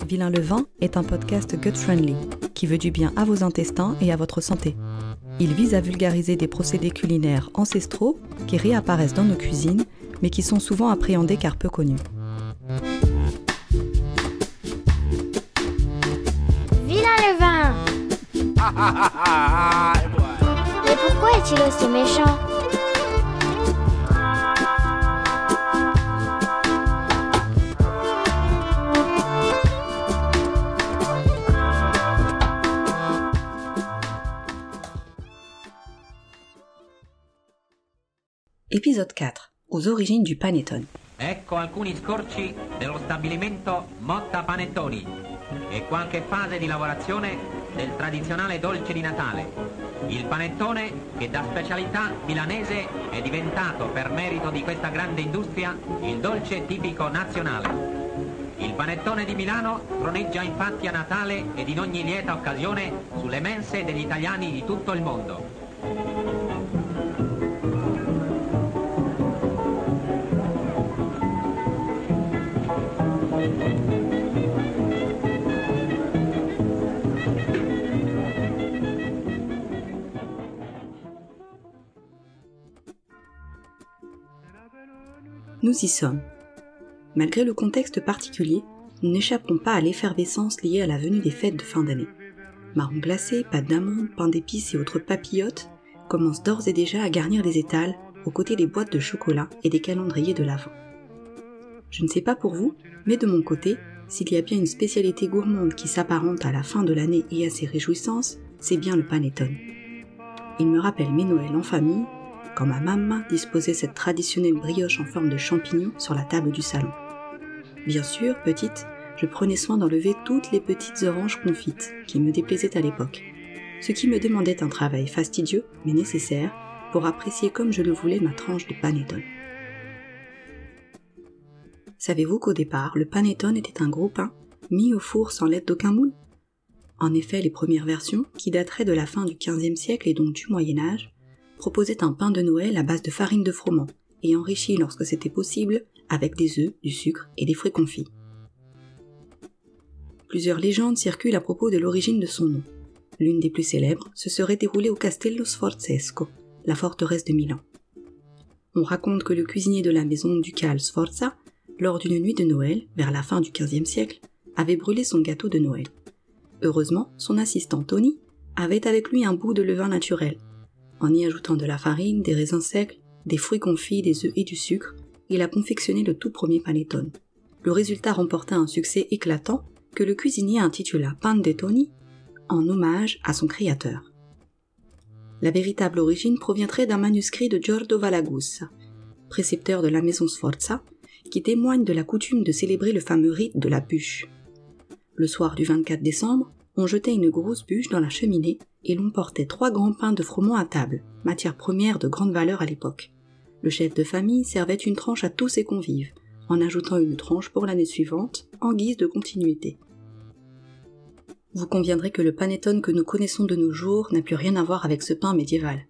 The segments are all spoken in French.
Vilain le vin est un podcast gut-friendly qui veut du bien à vos intestins et à votre santé. Il vise à vulgariser des procédés culinaires ancestraux qui réapparaissent dans nos cuisines, mais qui sont souvent appréhendés car peu connus. Vilain le vin! Mais pourquoi est-il aussi méchant? Épisode 4. Aux origines du panettone. Ecco alcuni scorci dello stabilimento Motta Panettoni e qualche fase di lavorazione del tradizionale dolce di Natale. Il panettone, che da specialità milanese è diventato, per merito di questa grande industria, il dolce tipico nazionale. Il panettone di Milano troneggia infatti a Natale ed in ogni lieta occasione sulle mense degli italiani di tutto il mondo. Nous y sommes. Malgré le contexte particulier, nous n'échappons pas à l'effervescence liée à la venue des fêtes de fin d'année. Marrons glacés, pâtes d'amandes, pain d'épices et autres papillotes commencent d'ores et déjà à garnir les étals aux côtés des boîtes de chocolat et des calendriers de l'Avent. Je ne sais pas pour vous, mais de mon côté, s'il y a bien une spécialité gourmande qui s'apparente à la fin de l'année et à ses réjouissances, c'est bien le panettone. Il me rappelle mes Noëls en famille, quand ma maman disposait cette traditionnelle brioche en forme de champignon sur la table du salon. Bien sûr, petite, je prenais soin d'enlever toutes les petites oranges confites qui me déplaisaient à l'époque, ce qui me demandait un travail fastidieux mais nécessaire pour apprécier comme je le voulais ma tranche de panettone. Savez-vous qu'au départ, le panettone était un gros pain mis au four sans l'aide d'aucun moule ? En effet, les premières versions, qui dateraient de la fin du XVe siècle et donc du Moyen-Âge, proposait un pain de Noël à base de farine de froment et enrichi lorsque c'était possible avec des œufs, du sucre et des fruits confits. Plusieurs légendes circulent à propos de l'origine de son nom. L'une des plus célèbres se serait déroulée au Castello Sforzesco, la forteresse de Milan. On raconte que le cuisinier de la maison ducale Sforza, lors d'une nuit de Noël, vers la fin du XVe siècle, avait brûlé son gâteau de Noël. Heureusement, son assistant Tony avait avec lui un bout de levain naturel. En y ajoutant de la farine, des raisins secs, des fruits confits, des œufs et du sucre, il a confectionné le tout premier panettone. Le résultat remporta un succès éclatant que le cuisinier intitula Pan de Tony, en hommage à son créateur. La véritable origine proviendrait d'un manuscrit de Giorgio Valagussa, précepteur de la maison Sforza, qui témoigne de la coutume de célébrer le fameux rite de la bûche. Le soir du 24 décembre, on jetait une grosse bûche dans la cheminée et l'on portait 3 grands pains de froment à table, matière première de grande valeur à l'époque. Le chef de famille servait une tranche à tous ses convives, en ajoutant une tranche pour l'année suivante, en guise de continuité. Vous conviendrez que le panettone que nous connaissons de nos jours n'a plus rien à voir avec ce pain médiéval.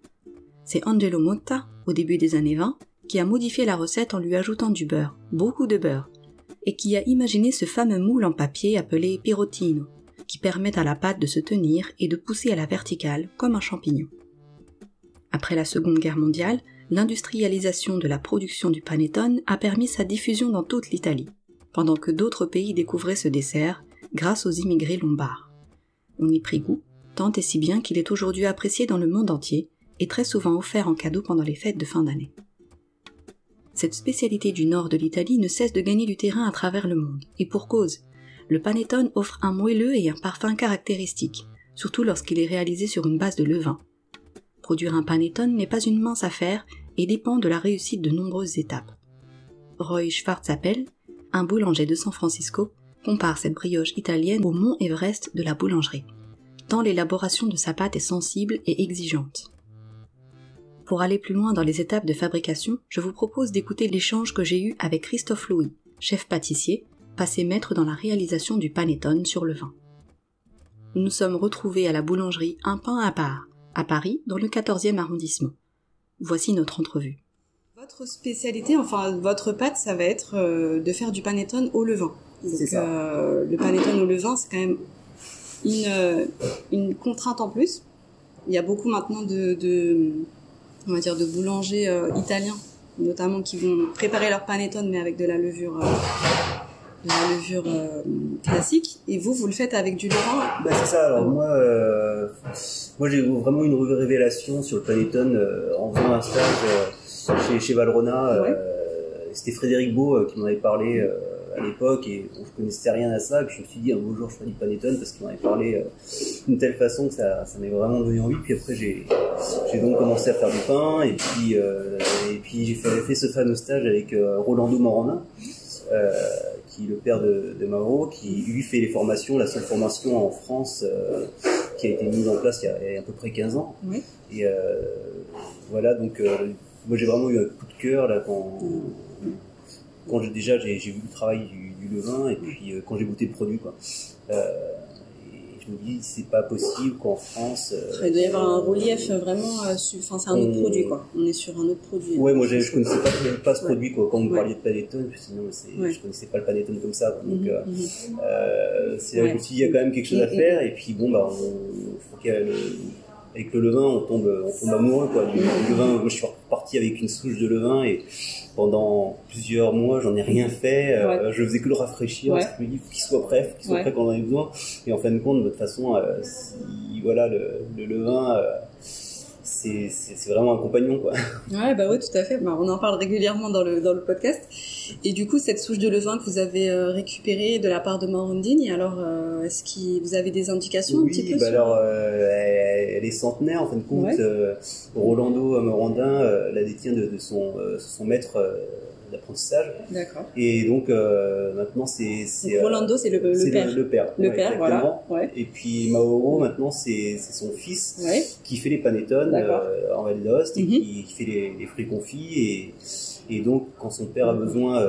C'est Angelo Motta, au début des années 20, qui a modifié la recette en lui ajoutant du beurre, beaucoup de beurre, et qui a imaginé ce fameux moule en papier appelé pirottino, qui permet à la pâte de se tenir et de pousser à la verticale comme un champignon. Après la Seconde Guerre mondiale, l'industrialisation de la production du panettone a permis sa diffusion dans toute l'Italie, pendant que d'autres pays découvraient ce dessert grâce aux immigrés lombards. On y prit goût, tant et si bien qu'il est aujourd'hui apprécié dans le monde entier et très souvent offert en cadeau pendant les fêtes de fin d'année. Cette spécialité du nord de l'Italie ne cesse de gagner du terrain à travers le monde, et pour cause. Le panettone offre un moelleux et un parfum caractéristique, surtout lorsqu'il est réalisé sur une base de levain. Produire un panettone n'est pas une mince affaire et dépend de la réussite de nombreuses étapes. Roy Schwartzapfel, un boulanger de San Francisco, compare cette brioche italienne au mont Everest de la boulangerie, tant l'élaboration de sa pâte est sensible et exigeante. Pour aller plus loin dans les étapes de fabrication, je vous propose d'écouter l'échange que j'ai eu avec Christophe Louis, chef pâtissier, passé maître dans la réalisation du panettone sur le vin. Nous nous sommes retrouvés à la boulangerie Un Pain à Part, à Paris, dans le 14e arrondissement. Voici notre entrevue. Votre spécialité, enfin votre pâte, ça va être de faire du panettone au levain. Donc, ça. le panettone au levain, c'est quand même une contrainte en plus. Il y a beaucoup maintenant on va dire de boulangers italiens, notamment qui vont préparer leur panettone mais avec de la levure classique. Et vous le faites avec du levain. Bah, c'est ça. Alors moi j'ai vraiment une révélation sur le panettone en faisant un stage chez Valrhona. Ouais. C'était Frédéric Beau qui m'en avait parlé à l'époque, et je connaissais rien à ça, et puis je me suis dit un beau jour je ferai du panettone, parce qu'il m'en avait parlé d'une telle façon que ça m'avait vraiment donné envie. Puis après j'ai donc commencé à faire du pain, et puis j'ai fait ce fameux stage avec Rolando Morandin, qui est le père de Mauro, qui lui fait les formations, la seule formation en France qui a été mise en place il y a à peu près 15 ans. Oui. Et voilà, donc moi j'ai vraiment eu un coup de cœur là quand j'ai vu le travail du levain, et puis quand j'ai goûté le produit, quoi. Et je me dis, c'est pas possible qu'en France... Il doit y avoir un relief vraiment... c'est un autre produit, quoi. On est sur un autre produit. Ouais, moi je connaissais pas ce produit, quoi. Quand vous Ouais. parliez de panettone, je me suis dit, non, je connaissais pas le panettone comme ça, quoi. Donc c'est là que je me suis dit, il y a quand même quelque chose à faire, et puis bon, bah, faut qu'il y ait avec le levain, on tombe amoureux, quoi. Du levain, moi je suis reparti avec une souche de levain, et pendant plusieurs mois, j'en ai rien fait. Je faisais que le rafraîchir. Ouais. Parce que je me dis, faut qu'il soit prêt quand on en a besoin. Et en fin de compte, de toute façon, voilà, le levain, c'est vraiment un compagnon, quoi. Ouais, bah ouais, tout à fait. Bah, on en parle régulièrement dans le podcast. Et du coup, cette souche de levain que vous avez récupérée de la part de Morandini, alors est-ce que vous avez des indications un petit peu bah sur... alors, elle est centenaire, en fin de compte. Ouais. Rolando Morandin la détient de son maître d'apprentissage. D'accord. Et donc maintenant c'est Donc, Rolando, c'est le père. Le père. Le Ouais, père, exactement. voilà. Ouais. Et puis Mauro, maintenant c'est son fils, Ouais. qui fait les panettones en Val d'Aoste, et qui fait les fruits confits, et donc quand son père a besoin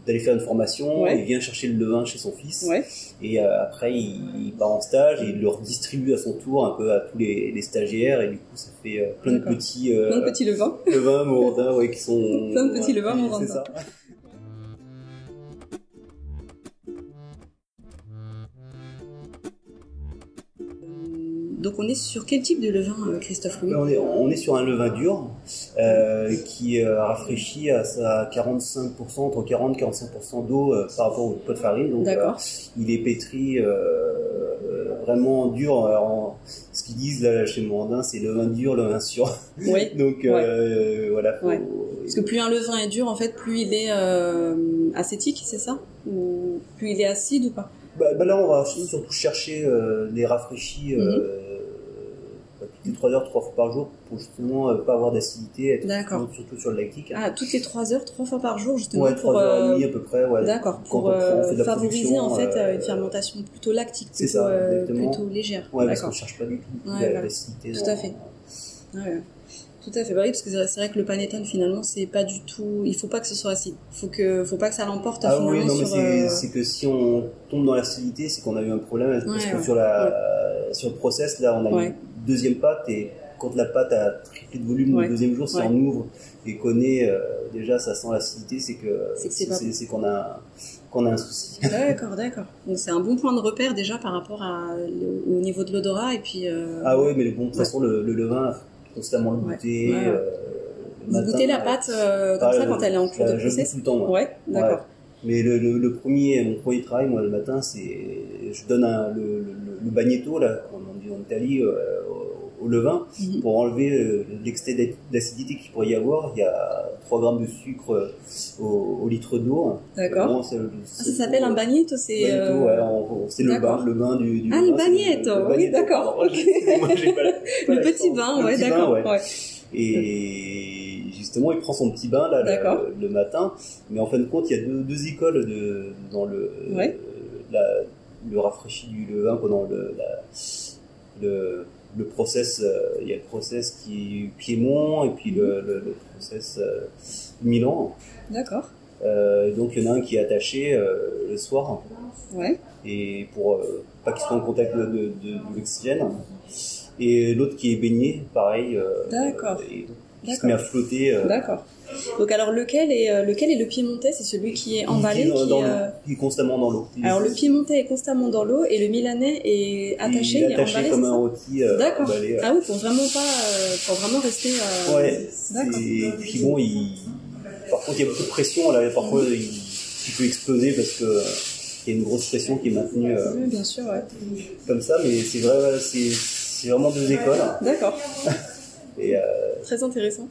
d'aller faire une formation, il vient chercher le levain chez son fils, et après il part en stage et il le redistribue à son tour un peu à tous les stagiaires, et du coup ça fait plein de petits levains. levains Morandin, qui sont Plein de petits levains Morandin. c'est ça. Donc on est sur quel type de levain, Christophe Louis? On est sur un levain dur qui rafraîchit à 45%, entre 40 et 45% d'eau par rapport au pot de farine. Donc il est pétri vraiment dur. Alors, ce qu'ils disent là chez Morandin, c'est levain dur, levain sûr. Oui. Donc voilà. Parce que plus un levain est dur, en fait, plus il est acétique, c'est ça? Ou plus il est acide ou pas? Bah là, on va surtout chercher les rafraîchis toutes les 3 heures, 3 fois par jour, pour justement pas avoir d'acidité, être surtout sur le lactique. Ah, toutes les 3 heures, 3 fois par jour, justement. Ouais, 3 heures et demie à peu près. Ouais. D'accord, pour favoriser en fait une fermentation plutôt lactique, plutôt légère. Ouais, parce qu'on ne cherche pas du tout l'acidité. Tout à fait. Ouais. Tout à fait, bah oui, parce que c'est vrai que le panettone, finalement, c'est pas du tout... Il faut pas que ce soit acide. Faut pas que ça l'emporte, finalement, oui, non, mais c'est que si on tombe dans l'acidité, c'est qu'on a eu un problème. Parce que sur le process, là, on a une deuxième pâte, et quand la pâte a triplé de volume le deuxième jour, si on ouvre et qu'on est déjà, ça sent l'acidité, c'est qu'on a un souci. D'accord. Donc c'est un bon point de repère déjà par rapport au niveau de l'odorat, et puis... Ah ouais, mais bon, de toute façon, le levain... constamment le goûter. Vous goûtez la pâte comme ça quand elle est en cours de process? Je goûte tout le temps. Ouais, d'accord. Mais mon premier travail, moi, le matin, je donne le bagnetto, là, comme on dit en Italie, au levain, pour enlever l'excès d'acidité qu'il pourrait y avoir. Il y a 3 grammes de sucre au litre d'eau. D'accord. Ça s'appelle un bagnetto, c'est... c'est le bain du Ah, le bagnetto, oui, d'accord. Le petit bain, ouais, d'accord. Et justement, il prend son petit bain là le matin, mais en fin de compte, il y a deux écoles dans le rafraîchi du levain pendant le process. Il y a le process qui est Piémont, et puis le process Milan. D'accord. Donc il y en a un qui est attaché le soir, et pour pas qu'il soit en contact de l'oxygène, et l'autre qui est baigné, pareil. D'accord. qui se met à flotter. D'accord. Donc alors lequel est le piémontais? C'est celui qui est emballé, qui est constamment dans l'eau. Alors le piémontais est constamment dans l'eau et le milanais est attaché, il est attaché emballé, comme un rôti. D'accord. Emballé, Ah oui, pour vraiment rester. Ouais. D'accord. Et puis bon, par contre, il y a beaucoup de pression. Là, parfois, il peut exploser parce que il y a une grosse pression qui est maintenue. Oui, bien sûr, ouais. Comme ça, mais c'est vrai, c'est vraiment deux écoles. D'accord. Et très intéressant.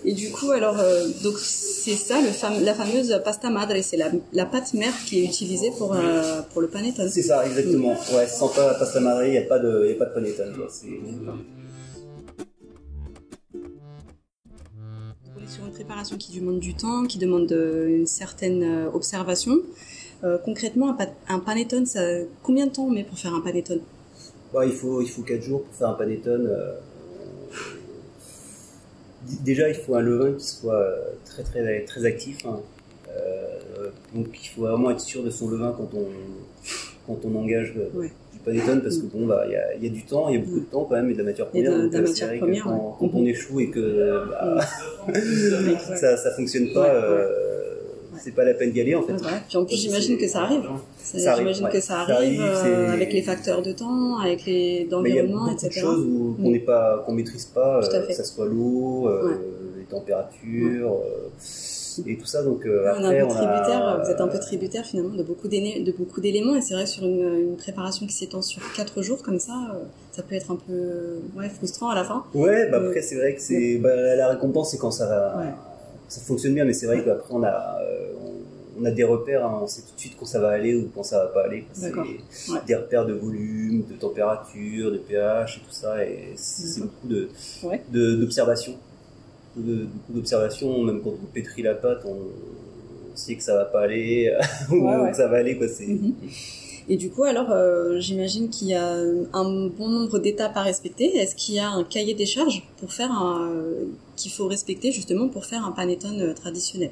Et du coup, alors, donc c'est ça, la fameuse pasta madre, c'est la pâte mère qui est utilisée pour le panettone. C'est ça, exactement. Ouais, sans pasta madre, il n'y a pas de panettone. On est sur une préparation qui demande du temps, qui demande une certaine observation. Concrètement, un panettone, combien de temps on met pour faire un panettone? Il faut 4 jours pour faire un panettone. Déjà, il faut un levain qui soit très très très actif. Donc, il faut vraiment être sûr de son levain quand on engage du panettone, parce que bon, il y a du temps, il y a beaucoup de temps quand même, et de la matière première. Quand on échoue et que ça fonctionne pas. C'est pas la peine d'y aller en fait. Puis en plus j'imagine que ça arrive. J'imagine que ça arrive avec les facteurs de temps, avec d'environnement, etc. Il y a beaucoup de choses qu'on maîtrise pas, que ça soit l'eau, les températures et tout ça. Donc après vous êtes un peu tributaire finalement de beaucoup d'éléments, et c'est vrai que sur une préparation qui s'étend sur 4 jours comme ça peut être un peu frustrant à la fin. Ouais, après c'est vrai que la récompense c'est quand ça va. Ouais. Ça fonctionne bien, mais c'est vrai qu'après on a des repères, on sait tout de suite quand ça va aller ou quand ça va pas aller. C'est des repères de volume, de température, de pH et tout ça, et c'est beaucoup d'observation. Beaucoup d'observation, même quand on pétrit la pâte, on sait que ça va pas aller ou que ça va aller, quoi. Et du coup, alors, j'imagine qu'il y a un bon nombre d'étapes à respecter. Est-ce qu'il y a un cahier des charges qu'il faut respecter justement pour faire un panettone traditionnel?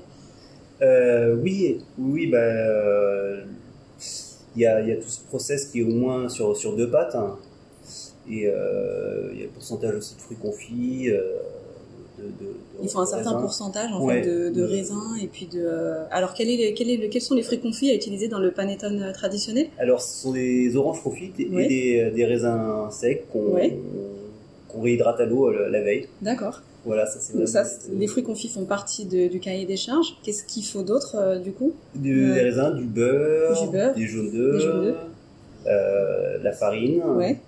Oui, il y a tout ce process qui est au moins sur 2 pâtes, hein. Et il y a le pourcentage aussi de fruits confits. Il faut un certain pourcentage en fait de raisins et puis de. Alors quels sont les fruits confits à utiliser dans le panettone traditionnel? Alors ce sont des oranges confites et des raisins secs qu'on réhydrate à l'eau la veille. D'accord. Voilà, donc les fruits confits font partie du cahier des charges. Qu'est-ce qu'il faut d'autre du coup? Des raisins, du beurre, des jaunes d'œufs, la farine. Ouais.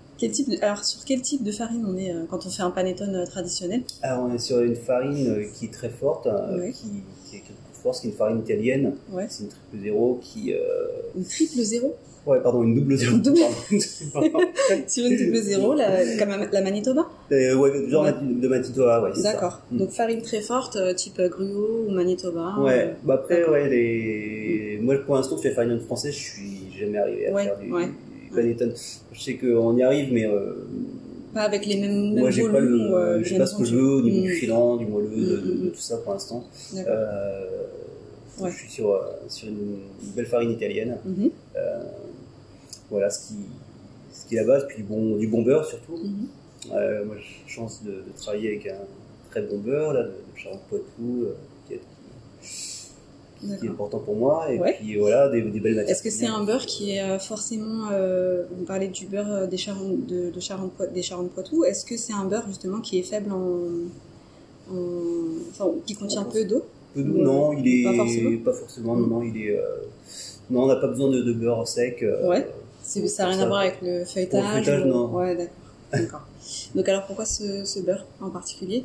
Alors sur quel type de farine on est quand on fait un panettone traditionnel? Alors on est sur une farine qui est très forte, qui est forte, qui est une farine italienne. Ouais. C'est une triple zéro qui. Une triple zéro? Ouais, pardon, une double zéro. Sur une double zéro, comme la Manitoba? Genre de Manitoba, ouais. D'accord. Ça. Donc farine très forte, type Gruau ou Manitoba. Ouais. Après, moi pour l'instant, je fais farine française, je suis jamais arrivé à faire du panettone. Je sais qu'on y arrive, mais pas avec les mêmes moi, j'ai volumes. J'ai pas ce que je veux au niveau du filant, du moelleux, de tout ça pour l'instant. Je suis sur une belle farine italienne. Voilà ce qui est la base, puis du bon beurre surtout. Moi j'ai la chance de travailler avec un très bon beurre là, de Charentes-Poitou qui est important pour moi, et puis voilà, des belles matières. Est-ce que c'est un beurre qui est forcément, vous parlez du beurre des Charentes-Poitou, est-ce que c'est un beurre justement qui est faible qui contient peu d'eau? Non, pas forcément. Non, on n'a pas besoin de beurre sec. Ça n'a rien à voir avec le feuilletage. Le feuilletage, non. Ouais, d'accord. Donc alors pourquoi ce beurre en particulier?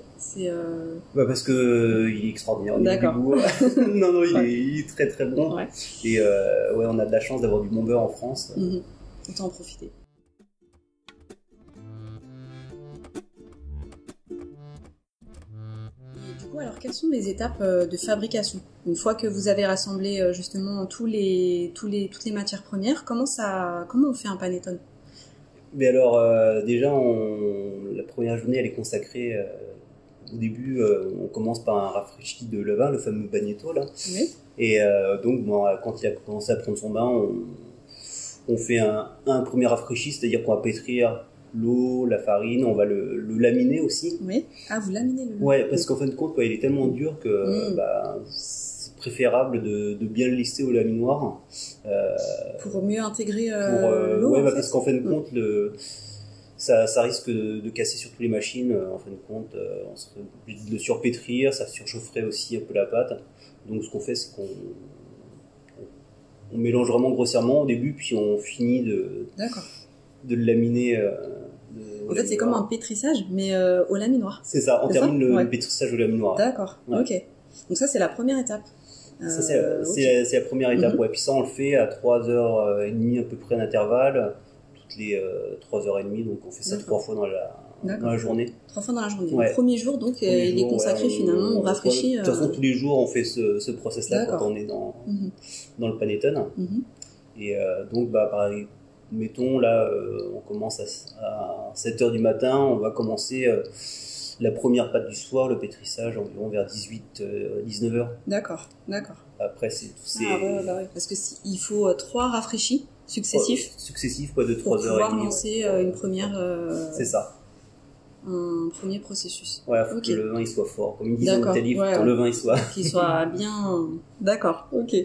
Parce que il est extraordinaire. D'accord. Non, il est très très bon. Ouais. Et on a de la chance d'avoir du bon beurre en France. Autant en profiter. Alors, quelles sont les étapes de fabrication? Une fois que vous avez rassemblé justement toutes les matières premières, comment on fait un panettone? Mais alors, déjà, la première journée, elle est consacrée. Au début, on commence par un rafraîchi de levain, le fameux bagnetto là. Oui. Et donc, quand il a commencé à prendre son bain, on fait un premier rafraîchi, c'est-à-dire qu'on va pétrir l'eau, la farine, on va le laminer aussi. Oui. Ah, vous laminez le lin. Ouais, parce qu'en fin de compte, il est tellement dur que c'est préférable de bien le lister au laminoir. Pour mieux intégrer l'eau. Ouais, en fait. parce qu'en fin de compte, ça risque de casser sur toutes les machines. En fin de compte, on serait obligé de le surpétrir, ça surchaufferait aussi un peu la pâte. Donc ce qu'on fait, c'est qu'on mélange vraiment grossièrement au début, puis on finit de le laminer. En fait, c'est comme un pétrissage, mais au laminoir. C'est ça, on termine le pétrissage au laminoir. D'accord, ok. Donc ça, c'est la première étape. Ça, c'est la première étape, ouais. Puis ça, on le fait à 3h30 à peu près d'intervalle, toutes les 3h30, donc on fait ça 3 fois dans la journée. 3 fois dans la journée. Ouais. Le premier jour, donc, il est consacré finalement, on rafraîchit. De toute façon, tous les jours, on fait ce process-là quand on est dans le panettone. Et donc, mettons, là, on commence à 7h du matin, on va commencer la première pâte du soir, le pétrissage environ vers 19h. D'accord. Après, c'est tout ces... Parce que il faut 3 rafraîchis successifs. Successifs, de 3h30. Pour pouvoir lancer une première... c'est ça. Un premier processus. Ouais, il faut que le vin il soit fort. Comme ils disent en Italie, il faut que le vin il soit... Qu'il soit bien... D'accord, ok.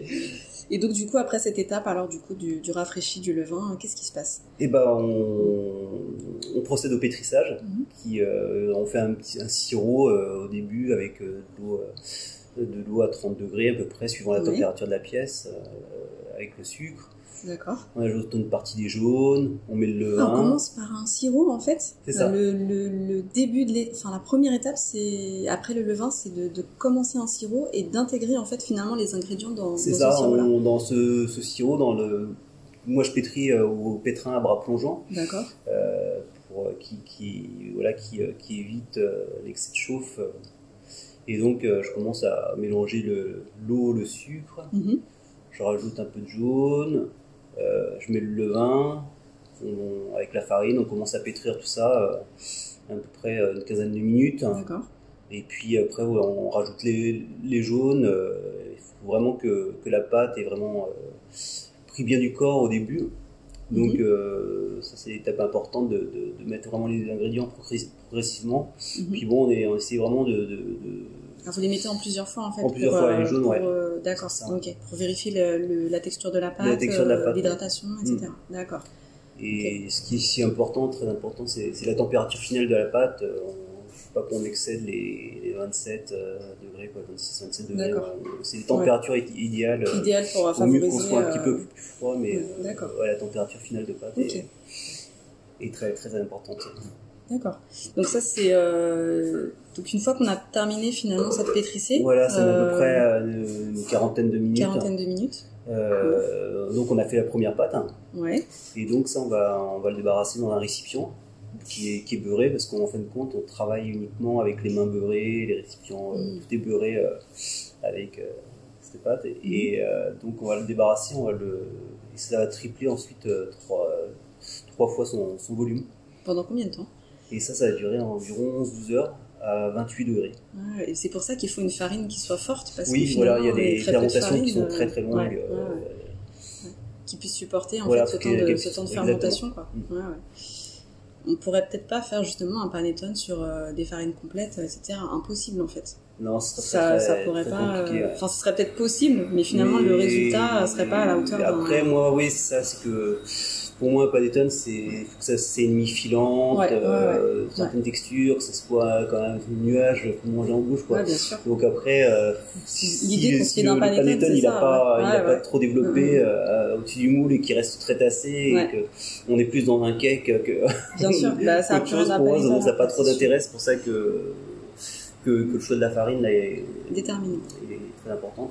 Et donc du coup, après cette étape, alors du coup, du rafraîchi du levain, qu'est-ce qui se passe? Eh ben, on procède au pétrissage. On fait un sirop au début avec de l'eau à 30 degrés à peu près, suivant la température de la pièce, avec le sucre. D'accord. On ajoute une partie des jaunes, on met le levain. On commence par un sirop en fait. C'est ça. Le début la première étape, c'est après le levain, c'est de commencer un sirop et d'intégrer en fait finalement les ingrédients dans ce sirop-là. Dans ce sirop, moi je pétris au pétrin à bras plongeant. D'accord. Qui évite l'excès de chauffe. Et donc je commence à mélanger l'eau, le sucre. Je rajoute un peu de jaune. Je mets le levain, avec la farine, on commence à pétrir tout ça à peu près une quinzaine de minutes. D'accord. Et puis après, on rajoute les jaunes. Il faut vraiment que la pâte ait vraiment pris bien du corps au début. Donc ça, c'est l'étape importante de mettre vraiment les ingrédients progressivement. Puis bon, on essaie vraiment Alors vous les mettez en plusieurs fois en fait. En plusieurs fois, les jaunes, d'accord, ok. Pour vérifier la texture de la pâte, l'hydratation, etc. D'accord. Et ce qui est si important, très important, c'est la température finale de la pâte. Il ne faut pas qu'on excède les 27 degrés, 26-27 degrés. C'est une température idéale. Idéale pour favoriser. Mieux qu'on soit un petit peu plus froid, mais la température finale de pâte est très, très importante. D'accord. Donc ça c'est donc une fois qu'on a terminé finalement cette pétrissée. Voilà, c'est à peu près une quarantaine de minutes. Donc on a fait la première pâte. Ouais. Et donc ça on va le débarrasser dans un récipient qui est beurré, parce qu'en fin de compte on travaille uniquement avec les mains beurrées, les récipients tout est beurré avec cette pâte. Et donc on va le débarrasser, et ça va tripler ensuite trois fois son volume. Pendant combien de temps? Et ça va durer environ 11-12 heures à 28 degrés. Et c'est pour ça qu'il faut une farine qui soit forte, parce que il y a des fermentations qui sont très très longues. Qui puissent supporter en fait ce temps de fermentation. Quoi. On pourrait peut-être pas faire justement un panettone sur des farines complètes, etc. Impossible en fait. Non, ça pourrait pas. Enfin, ce serait peut-être possible, mais finalement le résultat serait pas à la hauteur. Après, moi, c'est que pour moi, un panettone, il faut que c'est une mi-filante, certaines textures, que ça soit quand même un nuage pour manger en bouche, quoi. Bien sûr. Donc après, l'idée si le panettone, il n'a pas trop développé au-dessus du moule et qu'il reste très tassé, et qu'on est plus dans un cake que bien sûr, ça autre chose, pour moi, ça n'a pas trop d'intérêt. C'est pour ça que le choix de la farine là, est déterminant. Est très important.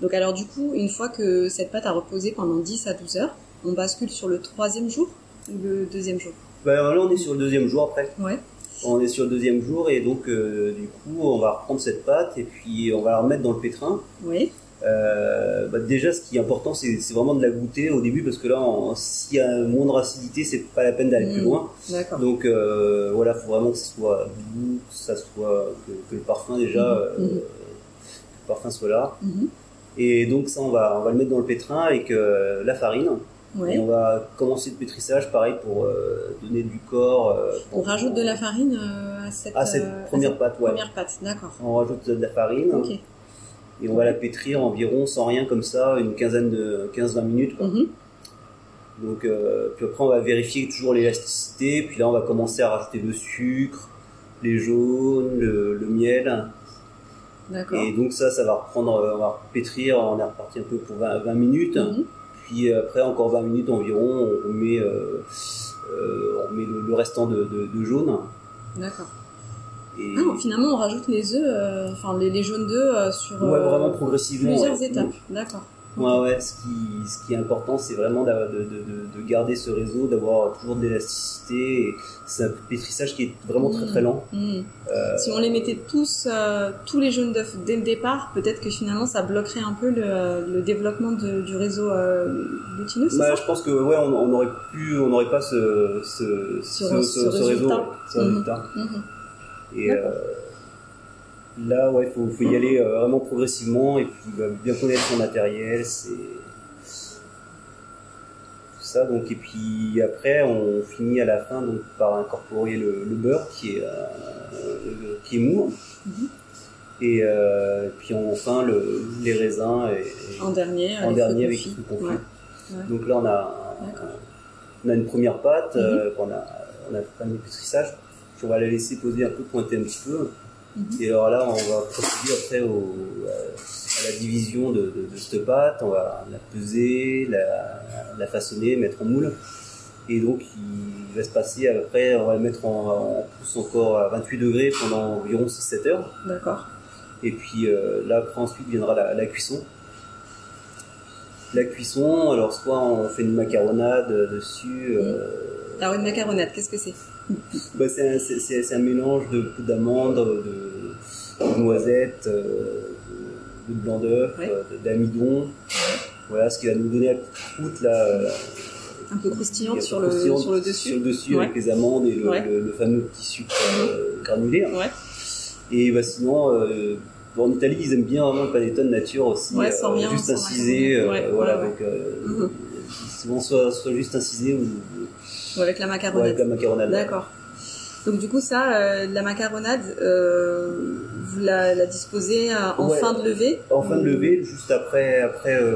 Donc alors du coup, une fois que cette pâte a reposé pendant 10 à 12 heures, on bascule sur le 3e jour ou le 2e jour? Là, on est sur le 2e jour après. Ouais. On est sur le 2e jour et donc du coup, on va reprendre cette pâte et puis on va la remettre dans le pétrin. Oui. Déjà, ce qui est important, c'est vraiment de la goûter au début, parce que là, s'il y a moindre acidité, c'est pas la peine d'aller plus loin. D'accord. Donc faut vraiment que ce soit doux, que le parfum déjà, le parfum soit là. Et donc ça, on va le mettre dans le pétrin avec la farine. Ouais. Et on va commencer le pétrissage, pareil, pour donner du corps. On rajoute de la farine à cette première pâte, ouais. Première pâte, d'accord. On rajoute de la farine. Ok. Et on va la pétrir environ, sans rien comme ça, une 15-20 minutes. Quoi. Donc, puis après, on va vérifier toujours l'élasticité. Puis là, on va commencer à rajouter le sucre, les jaunes, le miel. D'accord. Et donc ça va reprendre, on va pétrir, on est reparti un peu pour 20 minutes. Puis après, encore 20 minutes environ, on met le restant de jaune. D'accord. Et finalement, on rajoute les œufs, les jaunes d'œufs sur vraiment progressivement. Plusieurs étapes, d'accord. Ouais, ce qui est important, c'est vraiment de garder ce réseau, d'avoir toujours de l'élasticité. Et c'est un pétrissage qui est vraiment très très lent. Si on les mettait tous les jaunes d'œufs dès le départ, peut-être que finalement ça bloquerait un peu le développement du réseau glutineux, c'est ça? Je pense que ouais, on n'aurait pas ce réseau, ce résultat. Et là, ouais, faut y aller vraiment progressivement et puis bien connaître son matériel, c'est tout ça. Donc, et puis après, on finit à la fin donc par incorporer le beurre qui est mou. Et puis enfin les raisins en dernier avec le confit. Ouais. Donc là, on a une première pâte, on a fait le pétrissage. Puis on va la laisser poser un peu, pointer un petit peu. Et alors là, on va procéder après à la division de cette pâte. On va la peser, la façonner, mettre en moule. Et donc, il va se passer après, on va le mettre en pousse encore à 28 degrés pendant environ 6-7 heures. D'accord. Et puis là, après, ensuite viendra la cuisson. La cuisson, alors soit on fait une macaronade dessus. Alors une macaronade, qu'est-ce que c'est? C'est un mélange de poudre d'amande, de noisettes, de blanc d'œuf, d'amidon. Voilà ce qui va nous donner la petite croûte là. Un peu croustillante sur le dessus. Sur le dessus avec les amandes et le fameux petit sucre granulé. Et sinon, en Italie, ils aiment bien vraiment le panettone nature aussi, sans rien, juste incisé. Donc, souvent soit juste incisé ou avec la macaronade. Ouais, avec la macaronade. D'accord. Donc du coup ça, la macaronade, vous la disposez en fin de levée? En fin de levée, juste après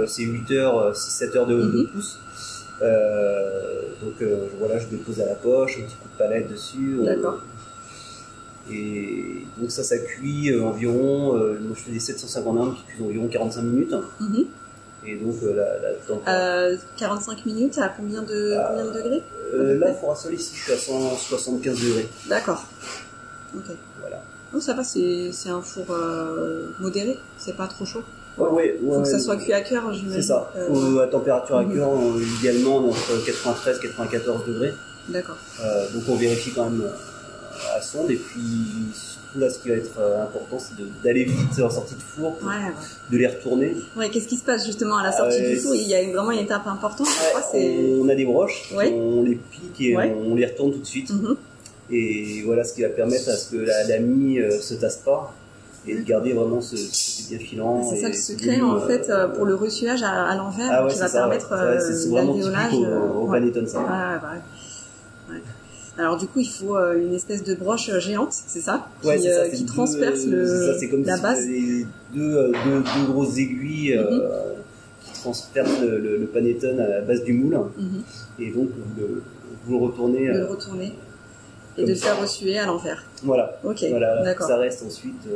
c'est 8 heures, 6-7 heures de pousse. Donc voilà, je dépose à la poche, un petit coup de palette dessus. D'accord. Et donc ça cuit environ, moi je fais des 750 grammes qui cuisent environ 45 minutes. Et donc la température. 45 minutes, à combien de degrés? Là, four à sol ici, je suis à 175 degrés. D'accord. Ok. Voilà. Donc ça va, c'est un four modéré, c'est pas trop chaud. Ouais, faut que ça soit cuit à cœur, j'imagine. C'est ça. À température à cœur, idéalement, on est entre 93 et 94 degrés. D'accord. Donc on vérifie quand même à sonde. Et puis, surtout là, ce qui va être important, c'est d'aller vite en sortie de four, de les retourner. Ouais, qu'est-ce qui se passe justement à la sortie du four? Il y a vraiment une étape importante, je crois. On a des broches, on les pique et on les retourne tout de suite. Et voilà ce qui va permettre à ce que la mie se tasse pas et de garder vraiment ce bien filant. C'est ça le secret en fait pour le reçuage à l'envers qui va permettre l'alvéolage au panettone ça. Ouais. Alors du coup il faut une espèce de broche géante, c'est ça, qui transperce la base. C'est deux grosses aiguilles qui transpercent le panettone à la base du moule. Et donc vous le retournez. Et de le faire reçuer à l'envers. Voilà. Ok. Voilà. D'accord. Ça reste ensuite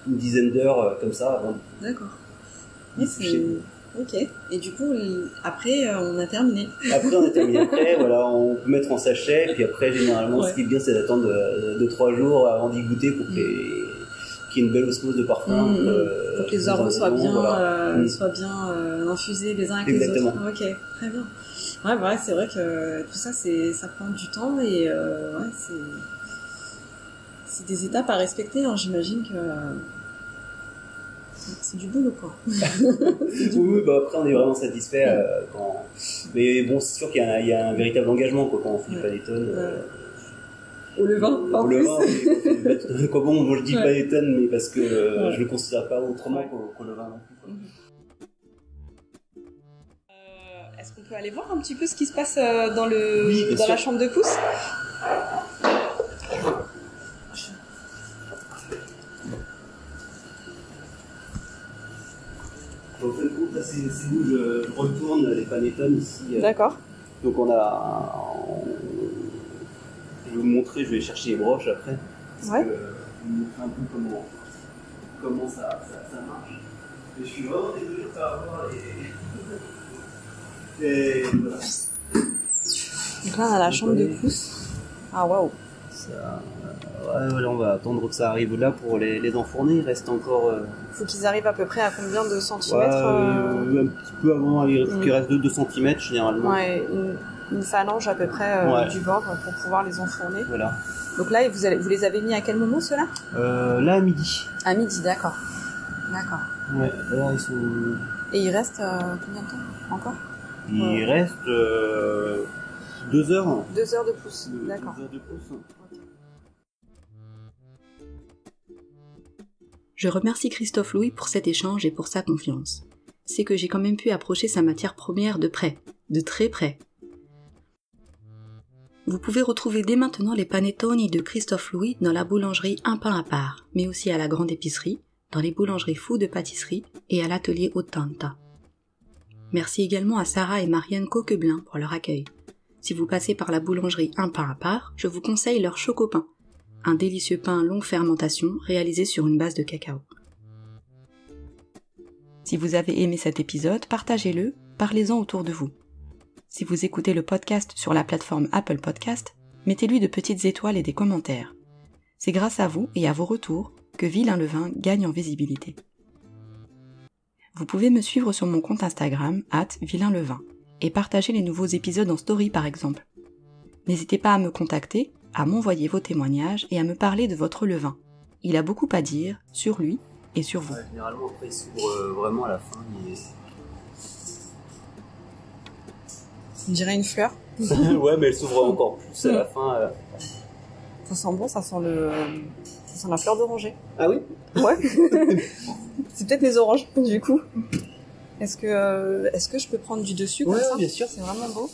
une dizaine d'heures comme ça avant. D'accord. Ok. Et du coup, après, on a terminé. Après, voilà, on peut mettre en sachet. Puis après, généralement, ce qui est bien, c'est d'attendre 2-3 jours avant d'y goûter pour qu'il y ait une belle osmose de parfum. Pour que les arômes soient bien infusés les uns avec les autres. Ok. Très bien. Ouais, c'est vrai que tout ça, ça prend du temps et c'est des étapes à respecter. Hein. J'imagine que c'est du boulot, quoi. Oui, après, on est vraiment satisfait mais bon, c'est sûr qu'il y a un véritable engagement quand on fait du panettone. Au levain, en plus. Moi je dis panettone, mais parce que je le considère pas autrement qu'au levain non plus. Est-ce qu'on peut aller voir un petit peu ce qui se passe dans la chambre de pousse? En fin de compte, là, c'est où je retourne les panettone ici. D'accord. Donc je vais vous montrer, je vais chercher les broches après. Ouais. Je vais vous montrer un peu comment ça marche. Et je suis vraiment désolé de ne pas avoir les... Et voilà. Donc là, on a la chambre de pousse. Ah, waouh. Ouais, on va attendre que ça arrive là pour les enfourner. Il reste encore... Faut qu'ils arrivent à peu près à combien de centimètres un petit peu avant, il reste 2 cm généralement. Ouais, une phalange à peu près du bord pour pouvoir les enfourner. Voilà. Donc là, vous les avez mis à quel moment, ceux-là? Là, à midi. À midi, d'accord. D'accord. Ouais, là, ils sont... Et il reste combien de temps encore? Il reste 2 heures. 2 heures de pouce, d'accord. 2 heures de pouce. Je remercie Christophe Louis pour cet échange et pour sa confiance. C'est que j'ai quand même pu approcher sa matière première de près, de très près. Vous pouvez retrouver dès maintenant les panettoni de Christophe Louis dans la boulangerie Un Pain à Part, mais aussi à la grande épicerie, dans les boulangeries Fou de pâtisserie et à l'atelier Ottanta. Merci également à Sarah et Marianne Coqueblin pour leur accueil. Si vous passez par la boulangerie Un Pain à Part, je vous conseille leur chocopain, un délicieux pain longue fermentation réalisé sur une base de cacao. Si vous avez aimé cet épisode, partagez-le, parlez-en autour de vous. Si vous écoutez le podcast sur la plateforme Apple Podcast, mettez-lui de petites étoiles et des commentaires. C'est grâce à vous et à vos retours que Vilain le Vin gagne en visibilité. Vous pouvez me suivre sur mon compte Instagram @vilainlevin et partager les nouveaux épisodes en story par exemple. N'hésitez pas à me contacter, à m'envoyer vos témoignages et à me parler de votre levain. Il a beaucoup à dire sur lui et sur vous. Ouais, généralement, après, il s'ouvre vraiment à la fin. On dirait une fleur. Ouais, mais elle s'ouvre encore plus à la fin. Ça sent bon, ça sent la fleur d'oranger. Ah oui? Ouais. C'est peut-être les oranges, du coup. Est-ce que je peux prendre du dessus comme ça? Bien sûr. C'est vraiment beau.